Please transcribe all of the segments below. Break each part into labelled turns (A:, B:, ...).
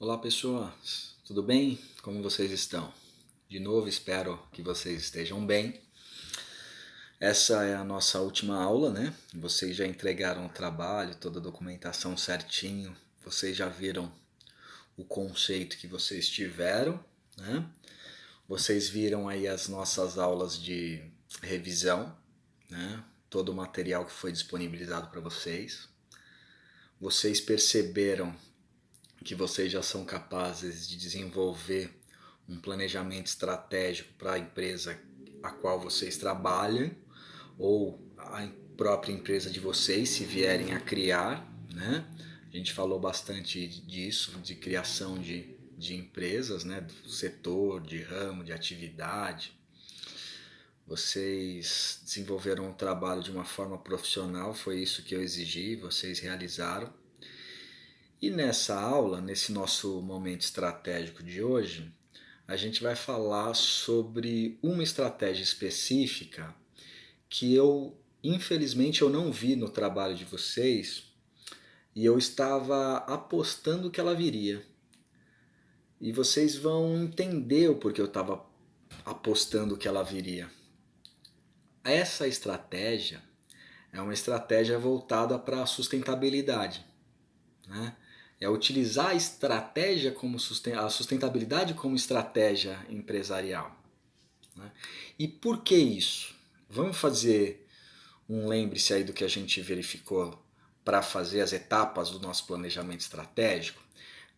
A: Olá pessoas, tudo bem? Como vocês estão? De novo, espero que vocês estejam bem. Essa é a nossa última aula, né? Vocês já entregaram o trabalho, toda a documentação certinho, vocês já viram o conceito que vocês tiveram, né? Vocês viram aí as nossas aulas de revisão, né? Todo o material que foi disponibilizado para vocês. Vocês perceberam que vocês já são capazes de desenvolver um planejamento estratégico para a empresa a qual vocês trabalham ou a própria empresa de vocês, se vierem a criar, né? A gente falou bastante disso, de criação de empresas, né? Do setor, de ramo, de atividade. Vocês desenvolveram o trabalho de uma forma profissional, foi isso que eu exigi, vocês realizaram. E nessa aula, nesse nosso momento estratégico de hoje, a gente vai falar sobre uma estratégia específica que infelizmente, eu não vi no trabalho de vocês e eu estava apostando que ela viria. E vocês vão entender o porquê eu estava apostando que ela viria. Essa estratégia é uma estratégia voltada para a sustentabilidade, né? É utilizar a estratégia como a sustentabilidade como estratégia empresarial, né? E por que isso? Vamos fazer um lembre-se aí do que a gente verificou para fazer as etapas do nosso planejamento estratégico.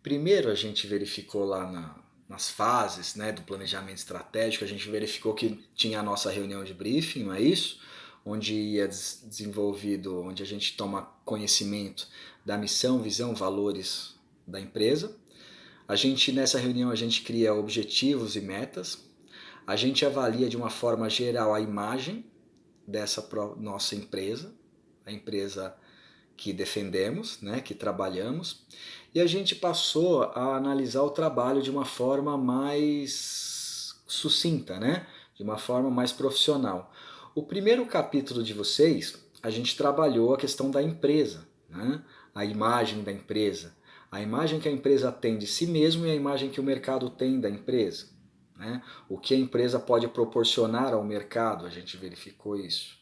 A: Primeiro a gente verificou lá nas fases, né, do planejamento estratégico, a gente verificou que tinha a nossa reunião de briefing, não é isso? Onde ia desenvolvido, onde a gente toma conhecimento da missão, visão, valores da empresa. Nessa reunião a gente cria objetivos e metas. A gente avalia de uma forma geral a imagem dessa nossa empresa, a empresa que defendemos, né, que trabalhamos, e a gente passou a analisar o trabalho de uma forma mais sucinta, né, de uma forma mais profissional. O primeiro capítulo de vocês, a gente trabalhou a questão da empresa, né, a imagem da empresa, a imagem que a empresa tem de si mesma e a imagem que o mercado tem da empresa, né, o que a empresa pode proporcionar ao mercado, a gente verificou isso.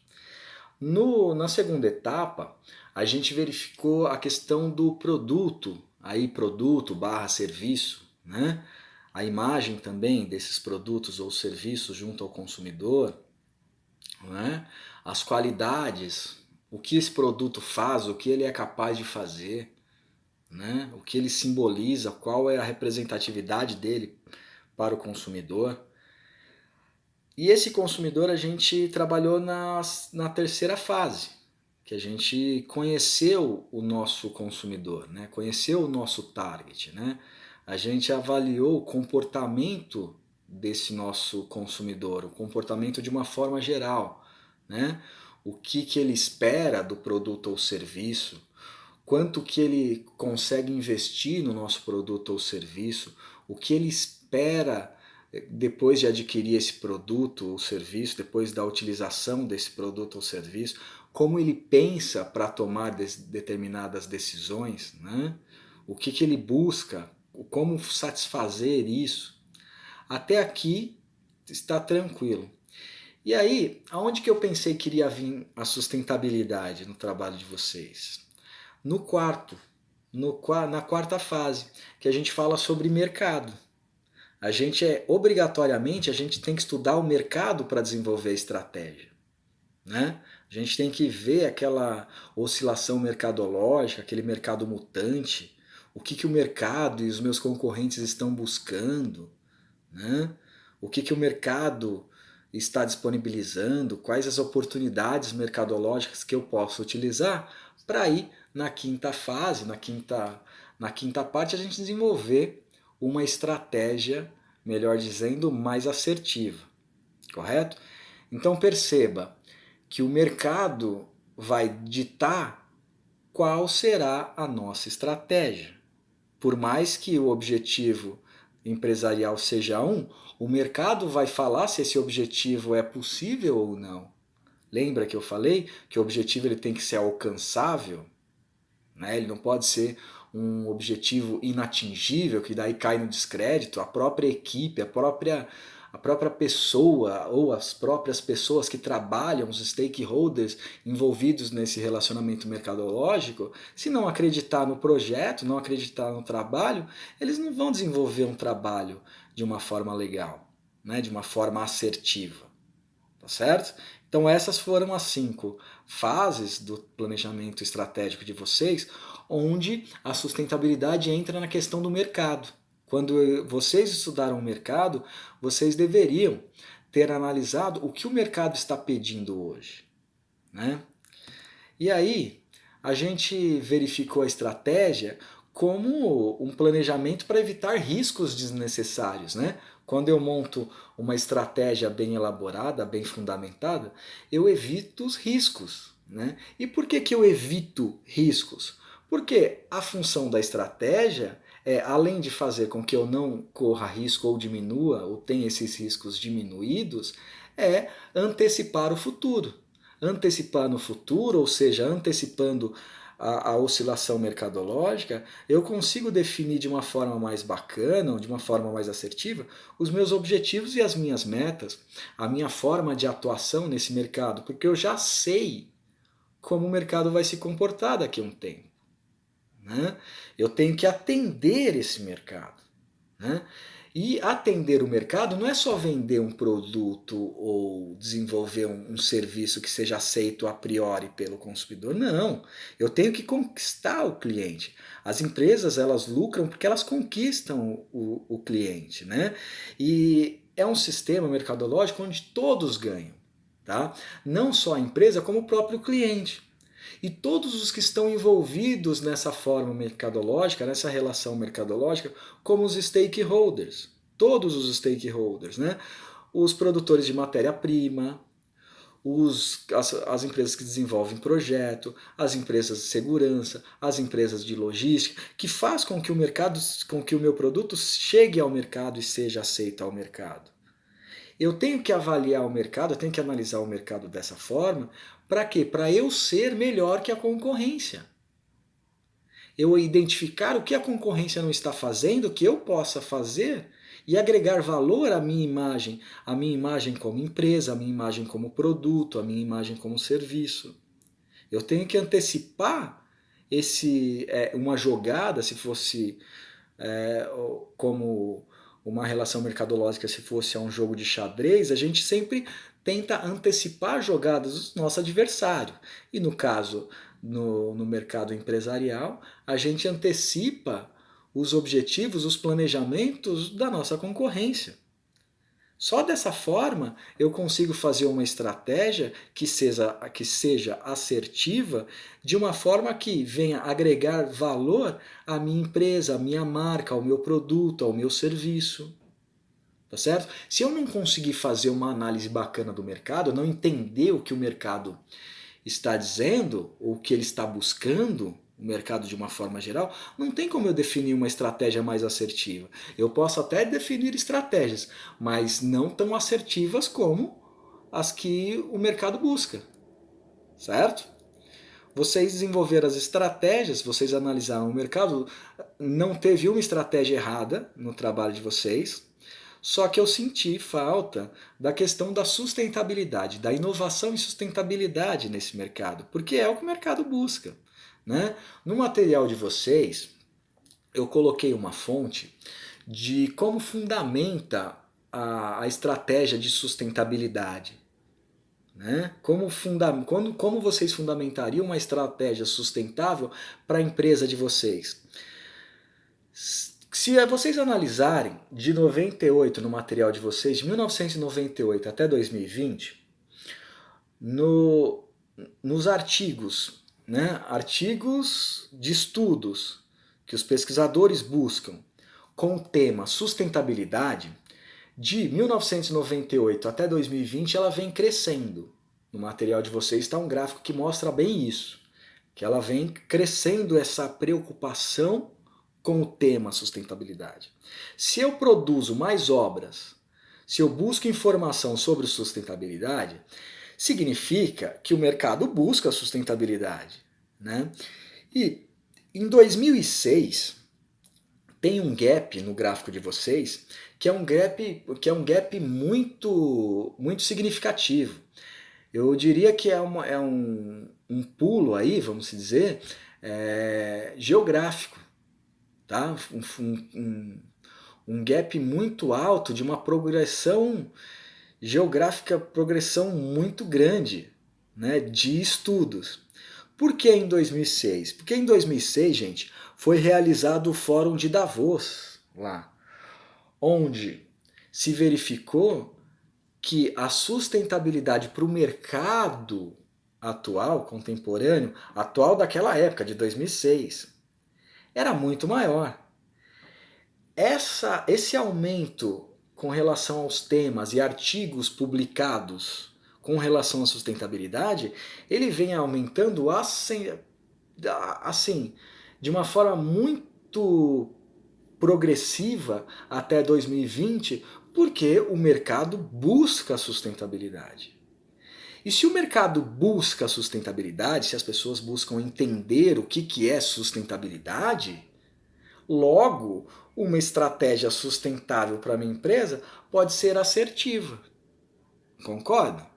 A: Na segunda etapa, a gente verificou a questão do produto, aí produto barra serviço, né? A imagem também desses produtos ou serviços junto ao consumidor, né? As qualidades, o que esse produto faz, o que ele é capaz de fazer, né? O que ele simboliza, qual é a representatividade dele para o consumidor. E esse consumidor a gente trabalhou na terceira fase, que a gente conheceu o nosso consumidor, né? Conheceu o nosso target, né? A gente avaliou o comportamento desse nosso consumidor, o comportamento de uma forma geral, né? O que ele espera do produto ou serviço, quanto que ele consegue investir no nosso produto ou serviço, o que ele espera depois de adquirir esse produto ou serviço, depois da utilização desse produto ou serviço, como ele pensa para tomar determinadas decisões, né? O que ele busca, como satisfazer isso. Até aqui está tranquilo. E aí, aonde que eu pensei que iria vir a sustentabilidade no trabalho de vocês? No quarto, na quarta fase, que a gente fala sobre mercado. Obrigatoriamente, a gente tem que estudar o mercado para desenvolver a estratégia, né? A gente tem que ver aquela oscilação mercadológica, aquele mercado mutante, o que o mercado e os meus concorrentes estão buscando, né? O que o mercado está disponibilizando, quais as oportunidades mercadológicas que eu posso utilizar para ir na quinta fase, na quinta parte, a gente desenvolver uma estratégia, melhor dizendo, mais assertiva, correto? Então perceba que o mercado vai ditar qual será a nossa estratégia. Por mais que o objetivo empresarial seja o mercado vai falar se esse objetivo é possível ou não. Lembra que eu falei que o objetivo ele tem que ser alcançável, né? Ele não pode ser um objetivo inatingível, que daí cai no descrédito, a própria equipe, a própria pessoa ou as próprias pessoas que trabalham, os stakeholders envolvidos nesse relacionamento mercadológico, se não acreditar no projeto, não acreditar no trabalho, eles não vão desenvolver um trabalho de uma forma legal, né? De uma forma assertiva. Tá certo? Então essas foram as 5 fases do planejamento estratégico de vocês, onde a sustentabilidade entra na questão do mercado. Quando vocês estudaram o mercado, vocês deveriam ter analisado o que o mercado está pedindo hoje, né? E aí, a gente verificou a estratégia como um planejamento para evitar riscos desnecessários, né? Quando eu monto uma estratégia bem elaborada, bem fundamentada, eu evito os riscos, né? E por que que eu evito riscos? Porque a função da estratégia é, além de fazer com que eu não corra risco ou diminua, ou tenha esses riscos diminuídos, é antecipar o futuro. Antecipar no futuro, ou seja, antecipando a oscilação mercadológica, eu consigo definir de uma forma mais bacana, de uma forma mais assertiva, os meus objetivos e as minhas metas, a minha forma de atuação nesse mercado, porque eu já sei como o mercado vai se comportar daqui a um tempo, né? Eu tenho que atender esse mercado, né? E atender o mercado não é só vender um produto ou desenvolver um serviço que seja aceito a priori pelo consumidor. Não, eu tenho que conquistar o cliente. As empresas, elas lucram porque elas conquistam o cliente, né? E é um sistema mercadológico onde todos ganham, tá? Não só a empresa, como o próprio cliente. E todos os que estão envolvidos nessa forma mercadológica, nessa relação mercadológica, como os stakeholders. Todos os stakeholders, né? Os produtores de matéria-prima, as empresas que desenvolvem projeto, as empresas de segurança, as empresas de logística, que faz com que o mercado, com que o meu produto chegue ao mercado e seja aceito ao mercado. Eu tenho que avaliar o mercado, eu tenho que analisar o mercado dessa forma, para quê? Para eu ser melhor que a concorrência. Eu identificar o que a concorrência não está fazendo, que eu possa fazer e agregar valor à minha imagem como empresa, à minha imagem como produto, à minha imagem como serviço. Eu tenho que antecipar uma jogada, se fosse como uma relação mercadológica, se fosse um jogo de xadrez, a gente sempre tenta antecipar jogadas do nosso adversário. E no caso, no mercado empresarial, a gente antecipa os objetivos, os planejamentos da nossa concorrência. Só dessa forma eu consigo fazer uma estratégia que seja assertiva, de uma forma que venha agregar valor à minha empresa, à minha marca, ao meu produto, ao meu serviço. Tá certo? Se eu não conseguir fazer uma análise bacana do mercado, não entender o que o mercado está dizendo, ou o que ele está buscando, o mercado de uma forma geral, não tem como eu definir uma estratégia mais assertiva. Eu posso até definir estratégias, mas não tão assertivas como as que o mercado busca, certo? Vocês desenvolveram as estratégias, vocês analisaram o mercado, não teve uma estratégia errada no trabalho de vocês, só que eu senti falta da questão da sustentabilidade, da inovação e sustentabilidade nesse mercado, porque é o que o mercado busca, né? No material de vocês, eu coloquei uma fonte de como fundamenta a estratégia de sustentabilidade. Né? Como vocês fundamentariam uma estratégia sustentável para a empresa de vocês? Se vocês analisarem de 98 no material de vocês, de 1998 até 2020, nos artigos, né, artigos de estudos que os pesquisadores buscam com o tema sustentabilidade, de 1998 até 2020 ela vem crescendo. No material de vocês está um gráfico que mostra bem isso, que ela vem crescendo essa preocupação com o tema sustentabilidade. Se eu produzo mais obras, se eu busco informação sobre sustentabilidade, significa que o mercado busca sustentabilidade, né? E Em 2006, tem um gap no gráfico de vocês que é um gap muito significativo. Eu diria que é um pulo aí, vamos dizer, geográfico, tá? Um gap muito alto de uma progressão geográfica, progressão muito grande, né, de estudos. Por que em 2006? Porque em 2006, gente, foi realizado o Fórum de Davos lá, onde se verificou que a sustentabilidade para o mercado atual, contemporâneo, atual daquela época, de 2006, era muito maior. Esse aumento com relação aos temas e artigos publicados com relação à sustentabilidade, ele vem aumentando assim, de uma forma muito progressiva até 2020, porque o mercado busca a sustentabilidade. E se o mercado busca a sustentabilidade, se as pessoas buscam entender o que é sustentabilidade, logo uma estratégia sustentável para a minha empresa pode ser assertiva. Concorda?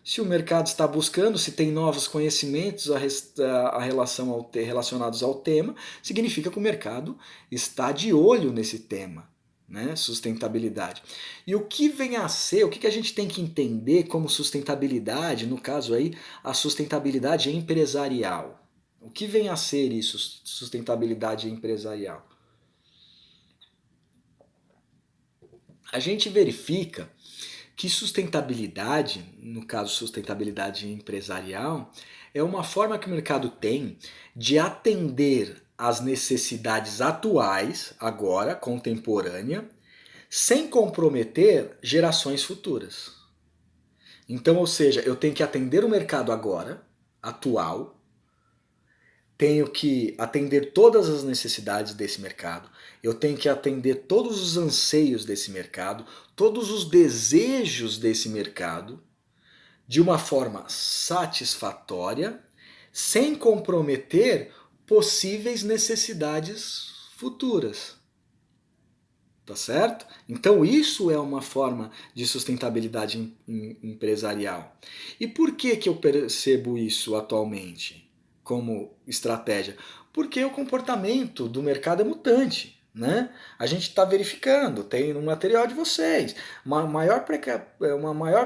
A: Se o mercado está buscando, se tem novos conhecimentos relacionados ao tema, significa que o mercado está de olho nesse tema, né? Sustentabilidade. E o que vem a ser, o que a gente tem que entender como sustentabilidade, no caso aí, a sustentabilidade empresarial. O que vem a ser isso, sustentabilidade empresarial? A gente verifica que sustentabilidade, no caso sustentabilidade empresarial, é uma forma que o mercado tem de atender às necessidades atuais, agora, contemporânea, sem comprometer gerações futuras. Então, ou seja, eu tenho que atender o mercado agora, atual, tenho que atender todas as necessidades desse mercado, eu tenho que atender todos os anseios desse mercado, todos os desejos desse mercado, de uma forma satisfatória, sem comprometer possíveis necessidades futuras. Tá certo? Então isso é uma forma de sustentabilidade empresarial. E por que eu percebo isso atualmente como estratégia? Porque o comportamento do mercado é mutante. Né? A gente está verificando, tem no material de vocês, uma maior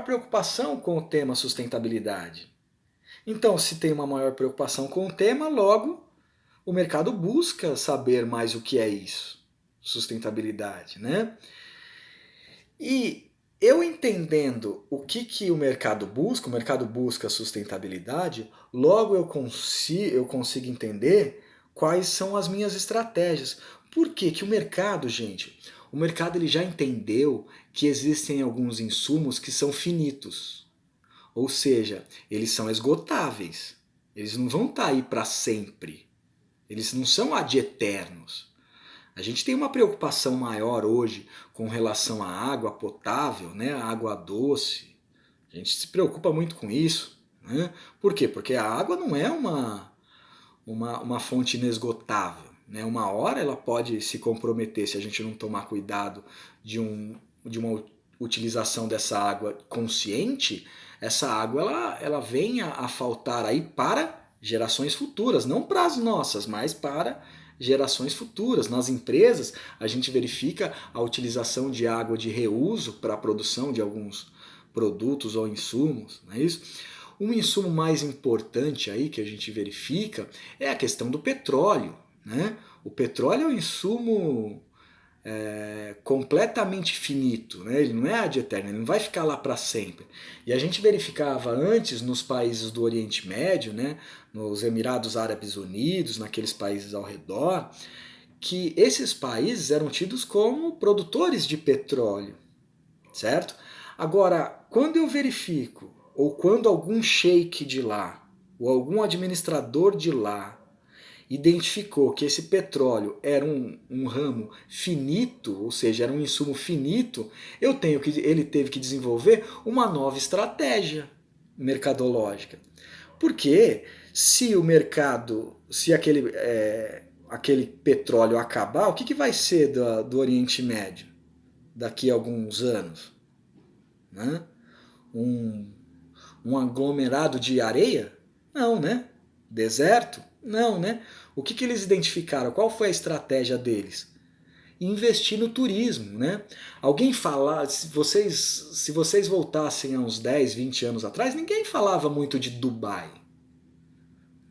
A: preocupação com o tema sustentabilidade. Então, se tem uma maior preocupação com o tema, logo o mercado busca saber mais o que é isso, sustentabilidade, né? E eu entendendo o que o mercado busca sustentabilidade, logo eu consigo entender quais são as minhas estratégias. Por quê? Que o mercado, gente, o mercado ele já entendeu que existem alguns insumos que são finitos. Ou seja, eles são esgotáveis. Eles não vão estar aí para sempre. Eles não são ad eternos. A gente tem uma preocupação maior hoje com relação à água potável, né? A água doce. A gente se preocupa muito com isso. Né? Por quê? Porque a água não é uma fonte inesgotável. Né? Uma hora ela pode se comprometer se a gente não tomar cuidado de uma utilização dessa água consciente. Essa água ela vem a faltar aí para gerações futuras, não para as nossas, mas para gerações futuras. Nas empresas, a gente verifica a utilização de água de reuso para a produção de alguns produtos ou insumos, não é isso? Um insumo mais importante aí que a gente verifica é a questão do petróleo. Né? O petróleo é um insumo completamente finito, né? Ele não é ad eterno, ele não vai ficar lá para sempre. E a gente verificava antes nos países do Oriente Médio, né? Nos Emirados Árabes Unidos, naqueles países ao redor, que esses países eram tidos como produtores de petróleo, certo? Agora, quando eu verifico, ou quando algum sheik de lá, ou algum administrador de lá, identificou que esse petróleo era um ramo finito, ou seja, era um insumo finito, ele teve que desenvolver uma nova estratégia mercadológica. Porque se o mercado, se aquele aquele petróleo acabar, o que vai ser do Oriente Médio daqui a alguns anos? Né? Um, um aglomerado de areia? Não, né? Deserto? Não, né? O que eles identificaram? Qual foi a estratégia deles? Investir no turismo, né? Alguém falar, se vocês voltassem a uns 10, 20 anos atrás, ninguém falava muito de Dubai,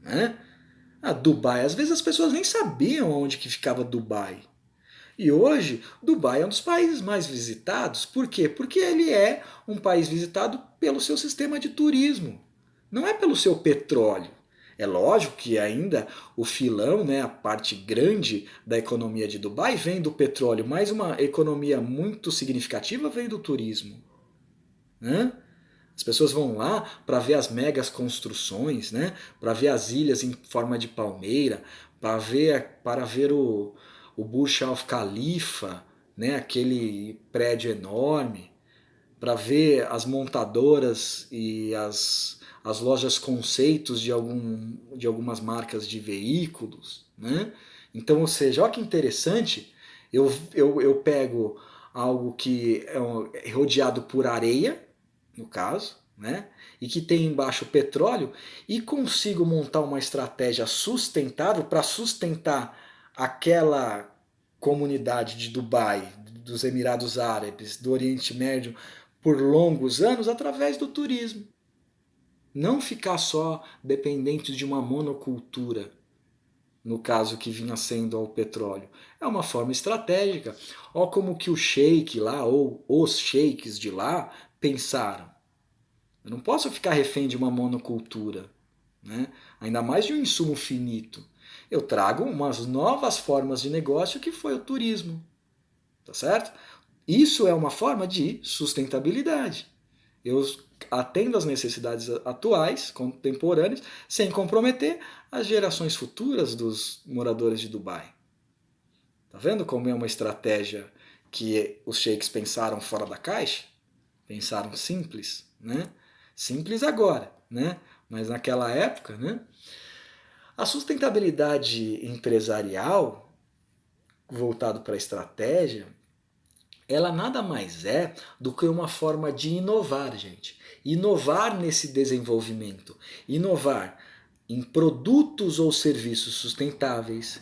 A: né? Dubai, às vezes as pessoas nem sabiam onde que ficava Dubai. E hoje, Dubai é um dos países mais visitados. Por quê? Porque ele é um país visitado pelo seu sistema de turismo. Não é pelo seu petróleo. É lógico que ainda o filão, né, a parte grande da economia de Dubai vem do petróleo, mas uma economia muito significativa vem do turismo. Né? As pessoas vão lá para ver as megas construções, né? Para ver as ilhas em forma de palmeira, para ver o Burj Al Khalifa, né? Aquele prédio enorme, para ver as montadoras e as lojas conceitos de algumas marcas de veículos. Né? Então, ou seja, olha que interessante, eu pego algo que é rodeado por areia, no caso, né? E que tem embaixo petróleo, e consigo montar uma estratégia sustentável para sustentar aquela comunidade de Dubai, dos Emirados Árabes, do Oriente Médio, por longos anos através do turismo. Não ficar só dependente de uma monocultura, no caso que vinha sendo ao petróleo. É uma forma estratégica. Olha como que o sheik lá, ou os sheiks de lá, pensaram. Eu não posso ficar refém de uma monocultura, né? Ainda mais de um insumo finito. Eu trago umas novas formas de negócio que foi o turismo. Tá certo? Isso é uma forma de sustentabilidade. Eu atendo às necessidades atuais, contemporâneas, sem comprometer as gerações futuras dos moradores de Dubai. Tá vendo como é uma estratégia que os sheiks pensaram fora da caixa? Pensaram simples, né? Simples agora, né? Mas naquela época, né? A sustentabilidade empresarial, voltado para a estratégia, ela nada mais é do que uma forma de inovar, gente. Inovar nesse desenvolvimento. Inovar em produtos ou serviços sustentáveis.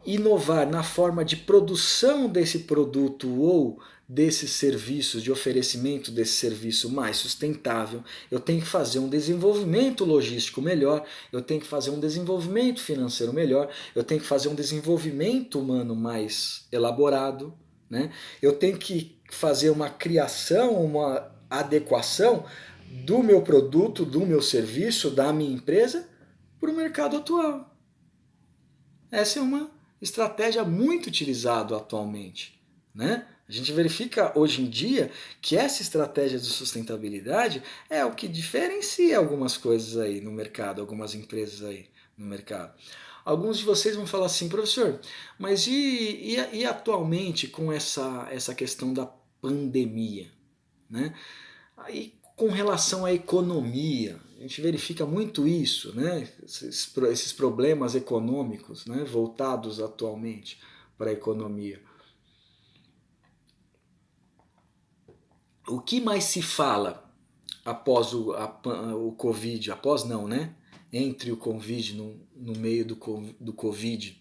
A: Inovar na forma de produção desse produto ou desses serviços, de oferecimento desse serviço mais sustentável. Eu tenho que fazer um desenvolvimento logístico melhor, eu tenho que fazer um desenvolvimento financeiro melhor, eu tenho que fazer um desenvolvimento humano mais elaborado. Né? Eu tenho que fazer uma criação, uma adequação do meu produto, do meu serviço, da minha empresa para o mercado atual. Essa é uma estratégia muito utilizada atualmente. Né? A gente verifica hoje em dia que essa estratégia de sustentabilidade é o que diferencia algumas coisas aí no mercado, algumas empresas aí no mercado. Alguns de vocês vão falar assim, professor, mas e atualmente com essa questão da pandemia? Né? Aí, com relação à economia, a gente verifica muito isso, né? Esses problemas econômicos, né? Voltados atualmente para a economia. O que mais se fala após o Covid? Após não, né? Entre o Covid, no meio do Covid,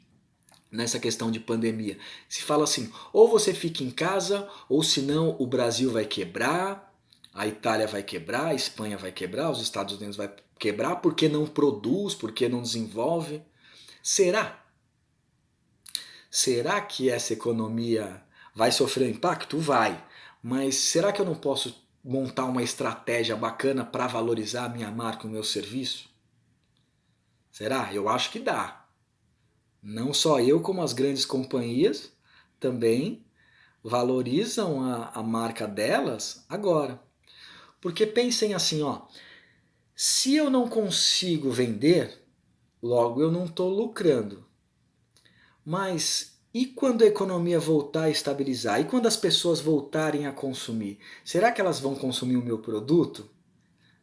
A: nessa questão de pandemia. Se fala assim, ou você fica em casa, ou senão o Brasil vai quebrar, a Itália vai quebrar, a Espanha vai quebrar, os Estados Unidos vai quebrar porque não produz, porque não desenvolve. Será? Será que essa economia vai sofrer impacto? Vai. Mas será que eu não posso montar uma estratégia bacana para valorizar a minha marca, o meu serviço? Será? Eu acho que dá. Não só eu, como as grandes companhias também valorizam a marca delas agora. Porque pensem assim, ó, se eu não consigo vender, logo eu não estou lucrando. Mas e quando a economia voltar a estabilizar? E quando as pessoas voltarem a consumir? Será que elas vão consumir o meu produto?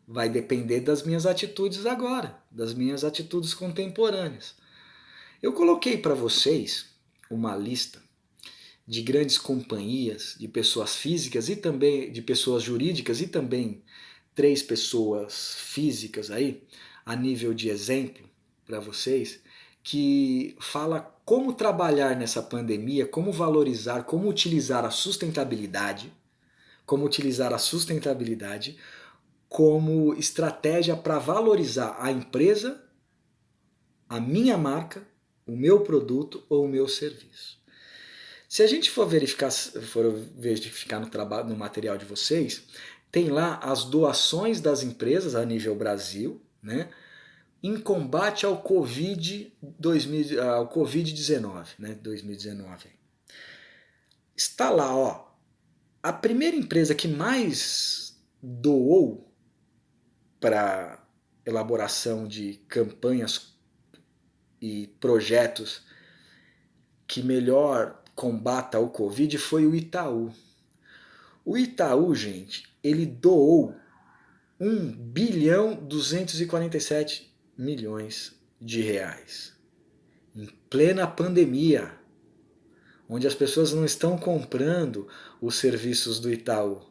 A: Vai depender das minhas atitudes agora, das minhas atitudes contemporâneas. Eu coloquei para vocês uma lista de grandes companhias, de pessoas físicas e também de pessoas jurídicas e também 3 pessoas físicas aí, a nível de exemplo para vocês, que fala como trabalhar nessa pandemia, como valorizar, como utilizar a sustentabilidade como estratégia para valorizar a empresa, a minha marca, o meu produto ou o meu serviço. Se a gente for verificar no material de vocês, tem lá as doações das empresas a nível Brasil, né, em combate ao Covid-19, né, 2019. Está lá, ó, a primeira empresa que mais doou para elaboração de campanhas e projetos que melhor combata o Covid foi o Itaú. O Itaú, gente, ele doou 1 bilhão 247 milhões de reais. Em plena pandemia, onde as pessoas não estão comprando os serviços do Itaú.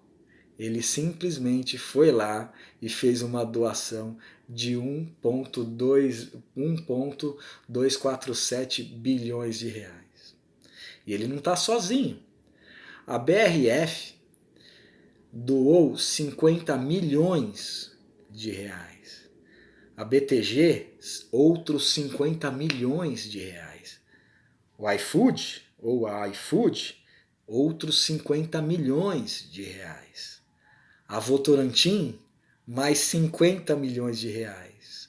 A: Ele simplesmente foi lá e fez uma doação de 1,247 bilhões de reais. E ele não está sozinho. A BRF doou 50 milhões de reais. A BTG, outros 50 milhões de reais. O iFood, ou a iFood, outros 50 milhões de reais. A Votorantim, mais 50 milhões de reais.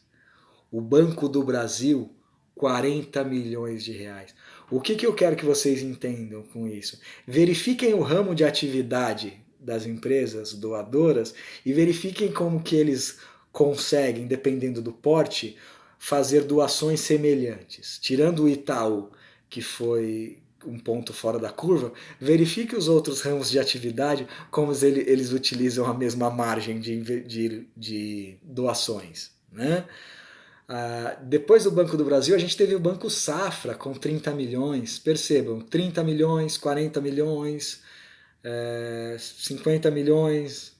A: O Banco do Brasil, 40 milhões de reais. O que eu quero que vocês entendam com isso? Verifiquem o ramo de atividade das empresas doadoras e verifiquem como que eles conseguem, dependendo do porte, fazer doações semelhantes. Tirando o Itaú, que foi um ponto fora da curva, verifique os outros ramos de atividade, como eles utilizam a mesma margem de doações, né? Depois do Banco do Brasil, a gente teve o Banco Safra com 30 milhões. Percebam, 30 milhões, 40 milhões, 50 milhões,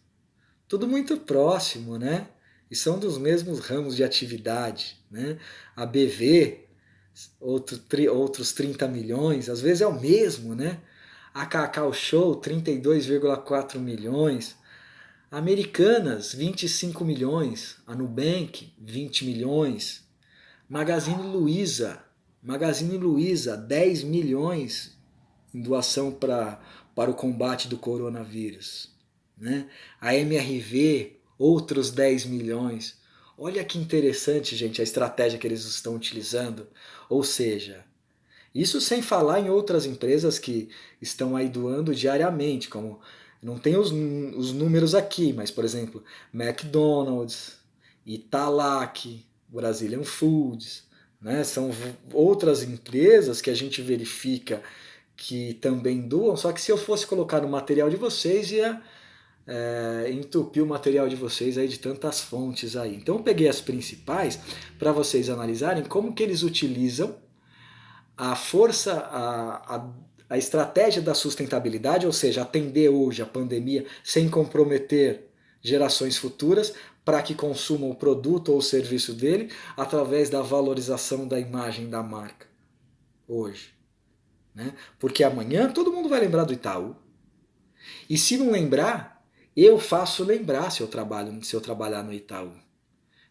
A: tudo muito próximo, né? E são dos mesmos ramos de atividade, né? A BV, outros 30 milhões, às vezes é o mesmo, né? A Cacau Show, 32,4 milhões. Americanas, 25 milhões. A Nubank, 20 milhões. Magazine Luiza, 10 milhões em doação para o combate do coronavírus. Né? A MRV, outros 10 milhões. Olha que interessante, gente, a estratégia que eles estão utilizando. Ou seja, isso sem falar em outras empresas que estão aí doando diariamente, como não tem os números aqui, mas por exemplo, McDonald's, Italac, Brazilian Foods, né? São outras empresas que a gente verifica que também doam, só que se eu fosse colocar no material de vocês, ia entupir o material de vocês aí de tantas fontes aí. Então eu peguei as principais para vocês analisarem como que eles utilizam a força, a estratégia da sustentabilidade, ou seja, atender hoje a pandemia sem comprometer gerações futuras para que consumam o produto ou o serviço dele através da valorização da imagem da marca hoje. Né? Porque amanhã todo mundo vai lembrar do Itaú. E se não lembrar, eu faço lembrar se eu trabalhar no Itaú.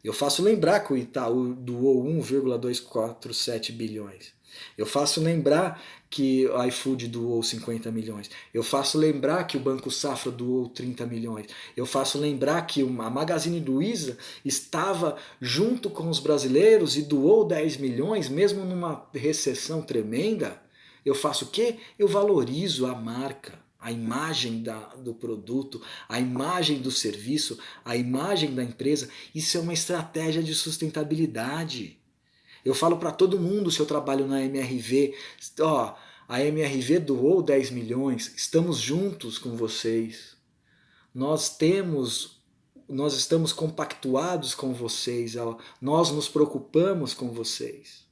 A: Eu faço lembrar que o Itaú doou 1,247 bilhões. Eu faço lembrar que o iFood doou 50 milhões. Eu faço lembrar que o Banco Safra doou 30 milhões. Eu faço lembrar que a Magazine Luiza estava junto com os brasileiros e doou 10 milhões, mesmo numa recessão tremenda. Eu faço o quê? Eu valorizo a marca, a imagem do produto, a imagem do serviço, a imagem da empresa. Isso é uma estratégia de sustentabilidade. Eu falo para todo mundo se eu trabalho na MRV, ó, a MRV doou 10 milhões, estamos juntos com vocês. Nós estamos compactuados com vocês, ó, nós nos preocupamos com vocês.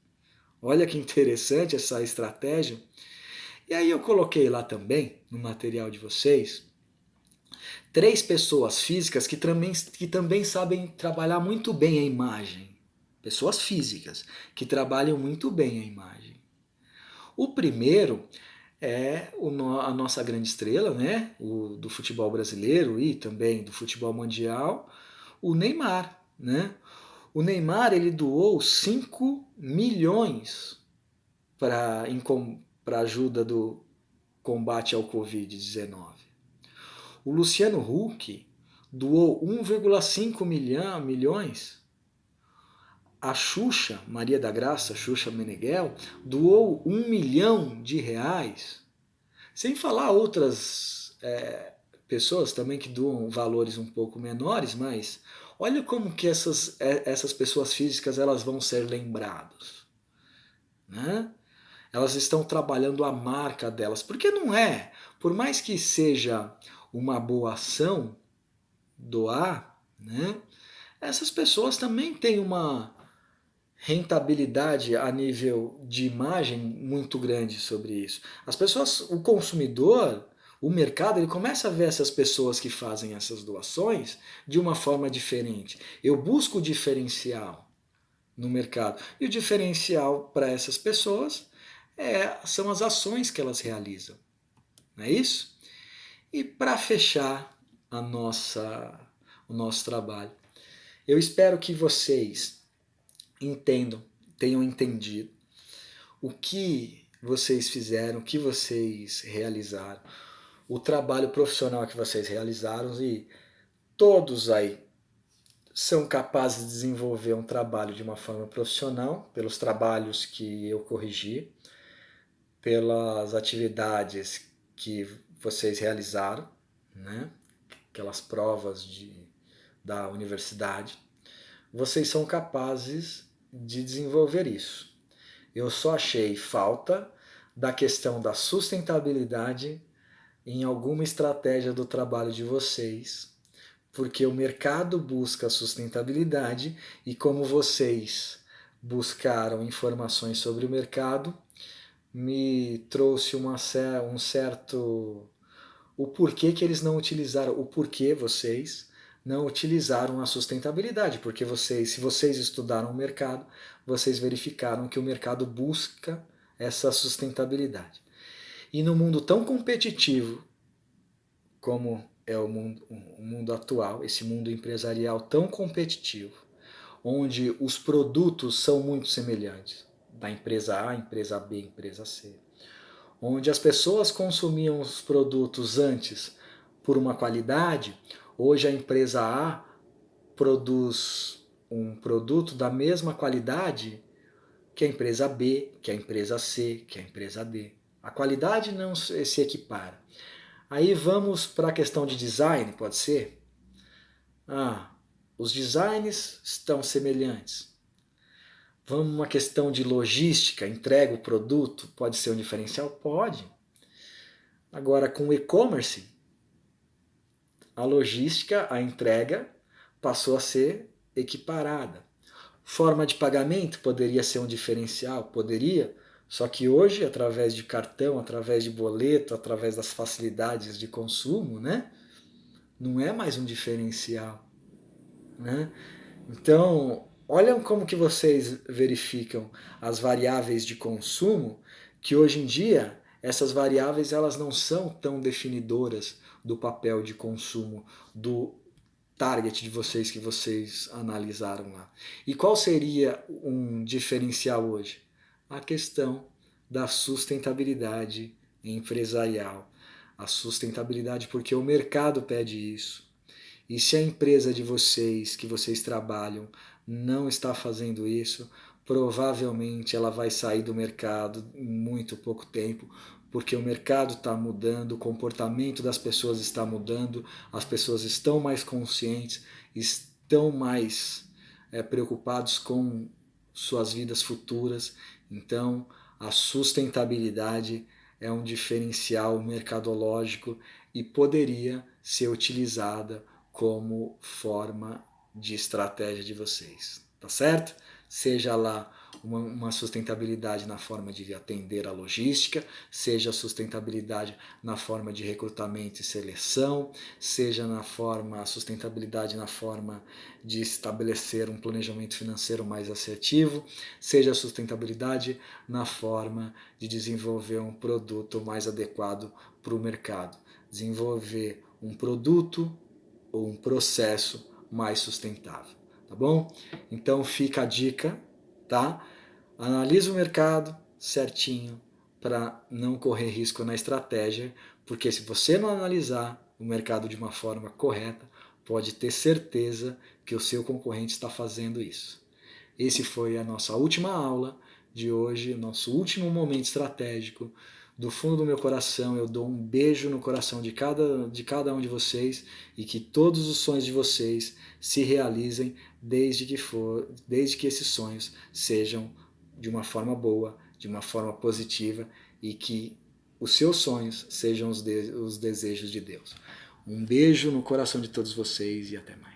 A: Olha que interessante essa estratégia. E aí eu coloquei lá também, no material de vocês, 3 pessoas físicas que também sabem trabalhar muito bem a imagem. Pessoas físicas que trabalham muito bem a imagem. O primeiro é a nossa grande estrela, né? Do futebol brasileiro e também do futebol mundial, o Neymar, né? O Neymar ele doou 5 milhões para ajuda do combate ao Covid-19. O Luciano Huck doou 1,5 milhões. A Xuxa, Maria da Graça, Xuxa Meneghel, doou R$ 1 milhão. Sem falar outras pessoas também que doam valores um pouco menores, mas olha como que essas pessoas físicas elas vão ser lembradas, né? Elas estão trabalhando a marca delas, porque não é, por mais que seja uma boa ação, doar, né? Essas pessoas também têm uma rentabilidade a nível de imagem muito grande sobre isso. As pessoas, o consumidor, o mercado, ele começa a ver essas pessoas que fazem essas doações de uma forma diferente. Eu busco o diferencial no mercado. E o diferencial para essas pessoas são as ações que elas realizam. Não é isso? E para fechar o nosso trabalho, eu espero que vocês entendam, tenham entendido o que vocês fizeram, o que vocês realizaram, o trabalho profissional que vocês realizaram e todos aí são capazes de desenvolver um trabalho de uma forma profissional, pelos trabalhos que eu corrigi, pelas atividades que vocês realizaram, né? Aquelas provas da universidade. Vocês são capazes de desenvolver isso. Eu só achei falta da questão da sustentabilidade em alguma estratégia do trabalho de vocês, porque o mercado busca sustentabilidade e como vocês buscaram informações sobre o mercado, me trouxe um certo o porquê que eles não utilizaram, o porquê vocês não utilizaram a sustentabilidade, porque se vocês estudaram o mercado, vocês verificaram que o mercado busca essa sustentabilidade. E no mundo tão competitivo como é o mundo atual, esse mundo empresarial tão competitivo, onde os produtos são muito semelhantes, da empresa A, empresa B, empresa C, onde as pessoas consumiam os produtos antes por uma qualidade, hoje a empresa A produz um produto da mesma qualidade que a empresa B, que a empresa C, que a empresa D. A qualidade não se equipara. Aí vamos para a questão de design, pode ser? Os designs estão semelhantes. Vamos uma questão de logística, entrega o produto, pode ser um diferencial? Pode. Agora, com o e-commerce, a logística, a entrega, passou a ser equiparada. Forma de pagamento poderia ser um diferencial? Poderia. Só que hoje, através de cartão, através de boleto, através das facilidades de consumo, né? Não é mais um diferencial. Né? Então, olham como que vocês verificam as variáveis de consumo, que hoje em dia essas variáveis elas não são tão definidoras do papel de consumo do target de vocês que vocês analisaram lá. E qual seria um diferencial hoje? A questão da sustentabilidade empresarial. A sustentabilidade porque o mercado pede isso. E se a empresa de vocês, que vocês trabalham, não está fazendo isso, provavelmente ela vai sair do mercado em muito pouco tempo, porque o mercado está mudando, o comportamento das pessoas está mudando, as pessoas estão mais conscientes, estão mais preocupados com suas vidas futuras. Então, a sustentabilidade é um diferencial mercadológico e poderia ser utilizada como forma de estratégia de vocês, tá certo? Seja lá uma sustentabilidade na forma de atender a logística, seja sustentabilidade na forma de recrutamento e seleção, seja a sustentabilidade na forma de estabelecer um planejamento financeiro mais assertivo, seja a sustentabilidade na forma de desenvolver um produto mais adequado para o mercado, desenvolver um produto ou um processo mais sustentável, tá bom? Então fica a dica, tá? Analisa o mercado certinho para não correr risco na estratégia, porque se você não analisar o mercado de uma forma correta, pode ter certeza que o seu concorrente está fazendo isso. Esse foi a nossa última aula de hoje, nosso último momento estratégico. Do fundo do meu coração, eu dou um beijo no coração de cada um de vocês e que todos os sonhos de vocês se realizem desde que esses sonhos sejam de uma forma boa, de uma forma positiva e que os seus sonhos sejam os desejos de Deus. Um beijo no coração de todos vocês e até mais.